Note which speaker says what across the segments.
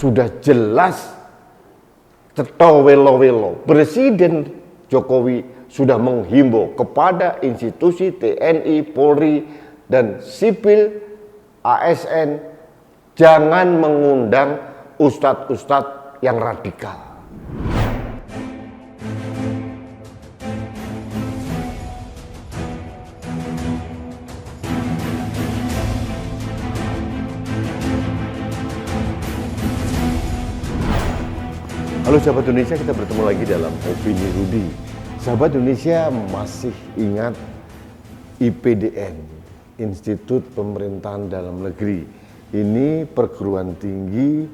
Speaker 1: sudah jelas ceto welo-welo. Presiden Jokowi sudah menghimbau kepada institusi TNI, Polri, dan sipil ASN jangan mengundang ustadz-ustadz yang radikal. Halo sahabat Indonesia, kita bertemu lagi dalam Opini Rudi. Sahabat Indonesia masih ingat IPDN, Institut Pemerintahan Dalam Negeri. Ini perguruan tinggi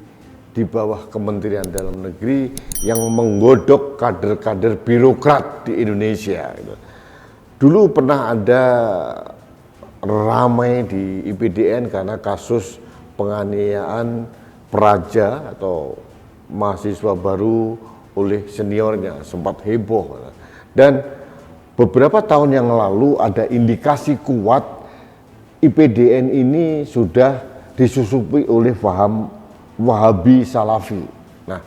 Speaker 1: di bawah Kementerian Dalam Negeri yang menggodok kader-kader birokrat di Indonesia. Dulu pernah ada ramai di IPDN karena kasus penganiayaan praja atau mahasiswa baru oleh seniornya, sempat heboh. Dan beberapa tahun yang lalu ada indikasi kuat IPDN ini sudah disusupi oleh paham Wahabi Salafi. Nah,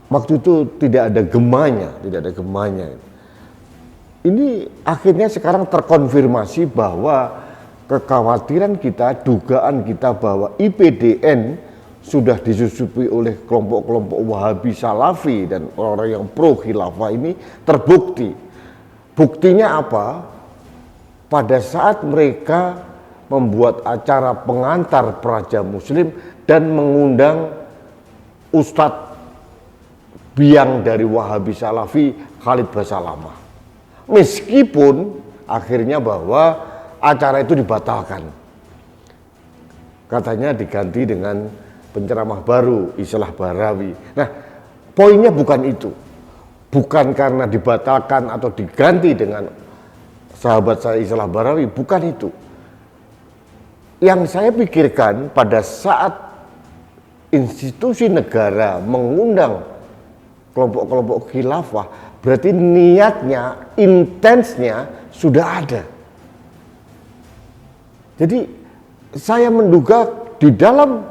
Speaker 1: waktu itu tidak ada gemanya. Ini akhirnya sekarang terkonfirmasi bahwa kekhawatiran kita, dugaan kita bahwa IPDN sudah disusupi oleh kelompok-kelompok Wahabi Salafi dan orang-orang yang pro khilafah ini terbukti. Buktinya apa? Pada saat mereka membuat acara pengantar praja muslim dan mengundang Ustadz biang dari Wahabi Salafi, Khalid Basalamah. Meskipun akhirnya bahwa acara itu dibatalkan. Katanya diganti dengan penceramah baru, Islah Bahrawi. Nah, poinnya bukan itu. Bukan karena dibatalkan atau diganti dengan sahabat saya Islah Bahrawi, bukan itu. Yang saya pikirkan pada saat institusi negara mengundang kelompok-kelompok khilafah, berarti niatnya, intensnya sudah ada. Jadi saya menduga di dalam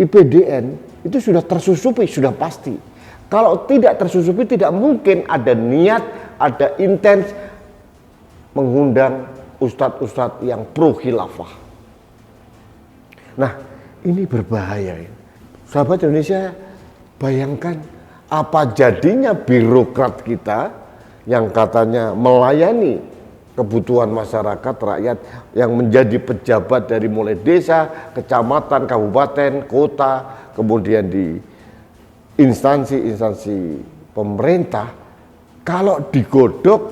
Speaker 1: IPDN itu sudah tersusupi, sudah pasti. Kalau tidak tersusupi, tidak mungkin ada niat, ada intens mengundang ustadz-ustadz yang pro khilafah. Nah, ini berbahaya. Sahabat Indonesia, bayangkan apa jadinya birokrat kita yang katanya melayani kebutuhan masyarakat, rakyat, yang menjadi pejabat dari mulai desa, kecamatan, kabupaten, kota, kemudian di instansi-instansi pemerintah, kalau digodok,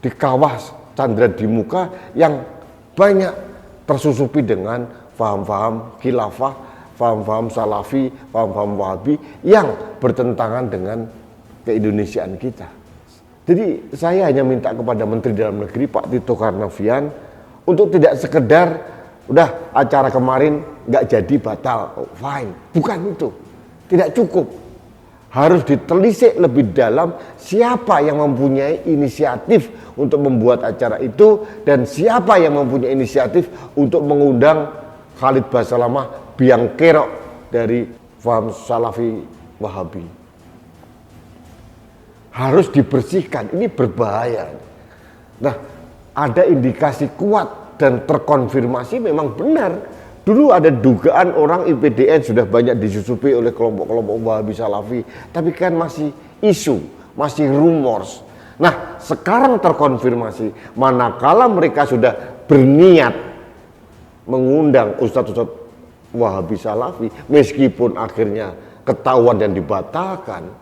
Speaker 1: dikawas, candra di muka, yang banyak tersusupi dengan paham-paham khilafah, paham-paham salafi, paham-paham wahabi yang bertentangan dengan keindonesiaan kita. Jadi saya hanya minta kepada Menteri Dalam Negeri Pak Tito Karnavian untuk tidak sekedar udah acara kemarin nggak jadi batal, fine, bukan itu, tidak cukup. Harus ditelisik lebih dalam siapa yang mempunyai inisiatif untuk membuat acara itu dan siapa yang mempunyai inisiatif untuk mengundang Khalid Basalamah biang kerok dari paham salafi wahabi. Harus dibersihkan, ini berbahaya. Nah, ada indikasi kuat dan terkonfirmasi memang benar. Dulu ada dugaan orang IPDN sudah banyak disusupi oleh kelompok-kelompok Wahabi Salafi, tapi kan masih isu, masih rumors. Nah, sekarang terkonfirmasi, manakala mereka sudah berniat mengundang ustadz-ustadz Wahabi Salafi, meskipun akhirnya ketahuan dan dibatalkan,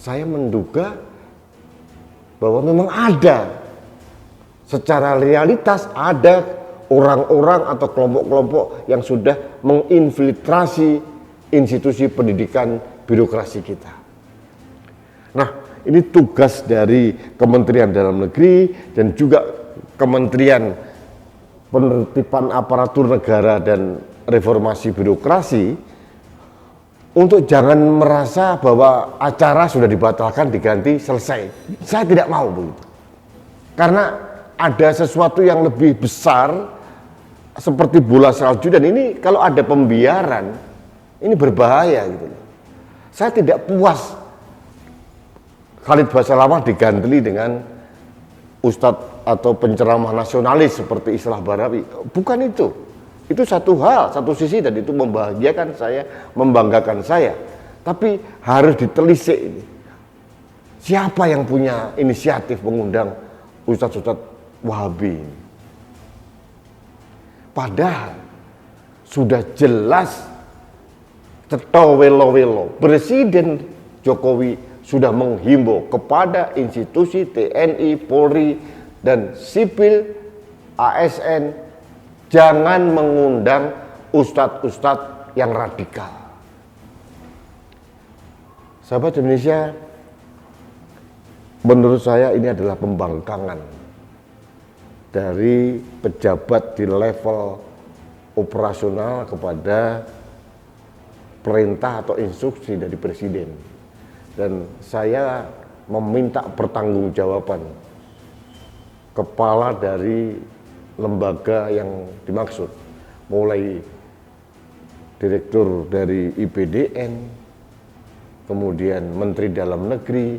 Speaker 1: saya menduga bahwa memang ada, secara realitas ada orang-orang atau kelompok-kelompok yang sudah menginfiltrasi institusi pendidikan birokrasi kita. Nah, ini tugas dari Kementerian Dalam Negeri dan juga Kementerian Penertiban Aparatur Negara dan Reformasi Birokrasi untuk jangan merasa bahwa acara sudah dibatalkan, diganti, selesai. Saya tidak mau begitu. Karena ada sesuatu yang lebih besar seperti bola salju, dan ini kalau ada pembiaran ini berbahaya gitu loh. Saya tidak puas Khalid Basalamah diganteli dengan ustadz atau penceramah nasionalis seperti istilah Barawi. Bukan itu. Itu satu hal, satu sisi, dan itu membahagiakan saya, membanggakan saya. Tapi harus ditelisik ini. Siapa yang punya inisiatif mengundang ustadz-ustadz Wahabi ini? Padahal sudah jelas ceto welo-welo Presiden Jokowi sudah menghimbau kepada institusi TNI, Polri, dan sipil ASN jangan mengundang ustadz-ustadz yang radikal. Sahabat Indonesia, menurut saya ini adalah pembangkangan dari pejabat di level operasional kepada perintah atau instruksi dari Presiden. Dan saya meminta pertanggungjawaban kepala dari lembaga yang dimaksud, mulai direktur dari IPDN, kemudian Menteri Dalam Negeri,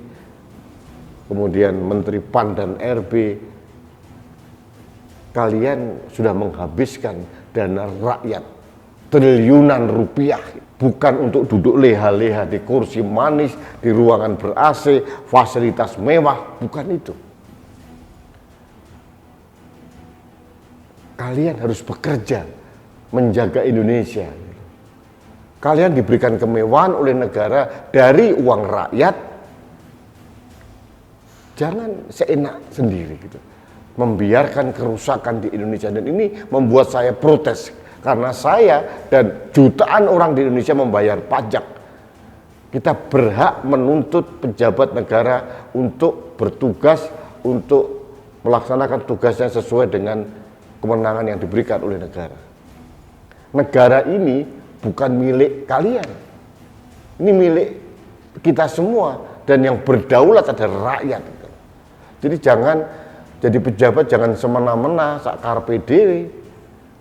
Speaker 1: kemudian Menteri PAN dan RB. Kalian sudah menghabiskan dana rakyat triliunan rupiah, bukan untuk duduk leha-leha di kursi manis, di ruangan ber-AC, fasilitas mewah, bukan itu. Kalian harus bekerja menjaga Indonesia. Kalian diberikan kemewahan oleh negara dari uang rakyat, jangan seenak sendiri gitu. Membiarkan kerusakan di Indonesia, dan ini membuat saya protes. Karena saya dan jutaan orang di Indonesia membayar pajak. Kita berhak menuntut pejabat negara untuk bertugas, untuk melaksanakan tugasnya sesuai dengan kewenangan yang diberikan oleh negara. Negara ini bukan milik kalian. Ini milik kita semua, dan yang berdaulat adalah rakyat. Jadi jangan jadi pejabat, jangan semena-mena sak karepe dhewe.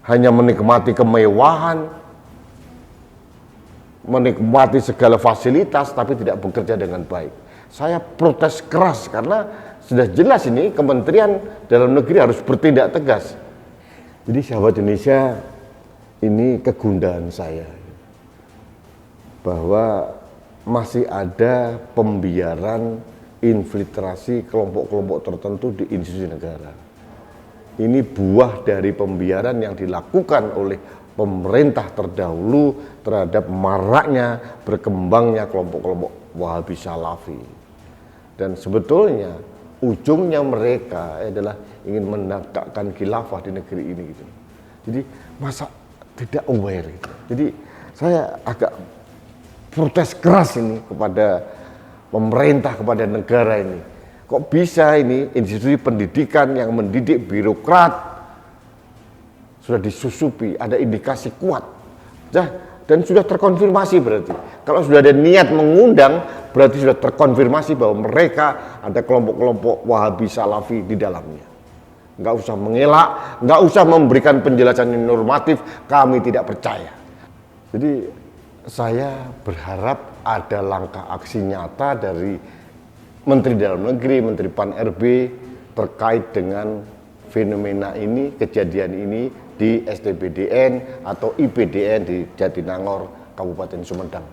Speaker 1: Hanya menikmati kemewahan, menikmati segala fasilitas, tapi tidak bekerja dengan baik. Saya protes keras karena sudah jelas ini Kementerian Dalam Negeri harus bertindak tegas. Jadi sahabat Indonesia, ini kegundahan saya bahwa masih ada pembiaran, infiltrasi kelompok-kelompok tertentu di institusi negara. Ini buah dari pembiaran yang dilakukan oleh pemerintah terdahulu terhadap maraknya, berkembangnya kelompok-kelompok Wahabi Salafi. Dan sebetulnya ujungnya mereka adalah ingin menegakkan khilafah di negeri ini gitu. Jadi masa tidak aware gitu. Jadi saya agak protes keras ini kepada pemerintah, kepada negara ini. Kok bisa ini institusi pendidikan yang mendidik birokrat sudah disusupi, ada indikasi kuat, dan sudah terkonfirmasi berarti. Kalau sudah ada niat mengundang, berarti sudah terkonfirmasi bahwa mereka ada kelompok-kelompok Wahabi Salafi di dalamnya. Nggak usah mengelak, nggak usah memberikan penjelasan yang normatif, kami tidak percaya. Jadi saya berharap ada langkah aksi nyata dari Menteri Dalam Negeri, Menteri PAN RB terkait dengan fenomena ini, kejadian ini di STBDN atau IPDN di Jatinangor, Kabupaten Sumedang.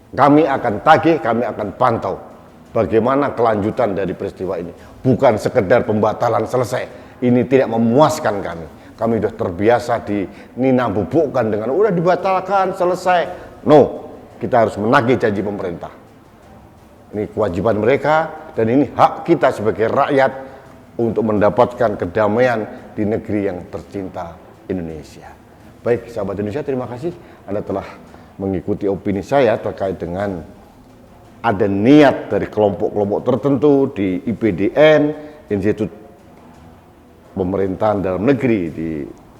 Speaker 1: Kami akan tagih, kami akan pantau bagaimana kelanjutan dari peristiwa ini. Bukan sekedar pembatalan selesai, ini tidak memuaskan kami. Kami sudah terbiasa dinina bubukkan dengan udah dibatalkan, selesai. No, kita harus menagih janji pemerintah. Ini kewajiban mereka, dan ini hak kita sebagai rakyat untuk mendapatkan kedamaian di negeri yang tercinta Indonesia. Baik, sahabat Indonesia, terima kasih Anda telah mengikuti opini saya terkait dengan ada niat dari kelompok-kelompok tertentu di IPDN, Institut Pemerintahan Dalam Negeri di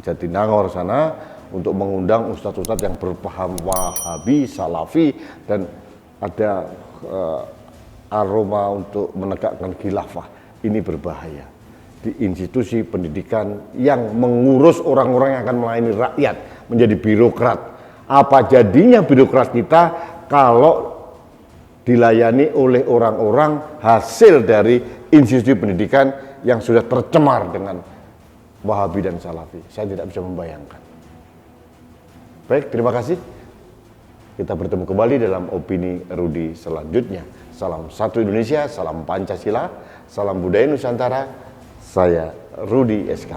Speaker 1: Jatinangor sana, untuk mengundang ustadz-ustadz yang berpaham Wahabi, Salafi, dan ada aroma untuk menegakkan khilafah. Ini berbahaya. di institusi pendidikan yang mengurus orang-orang yang akan melayani rakyat, menjadi birokrat. Apa jadinya birokrat kita kalau dilayani oleh orang-orang hasil dari institusi pendidikan yang sudah tercemar dengan Wahabi dan Salafi? Saya tidak bisa membayangkan. Baik, terima kasih. Kita bertemu kembali dalam opini Rudi selanjutnya. Salam satu Indonesia, salam Pancasila, salam budaya Nusantara. Saya Rudi SK.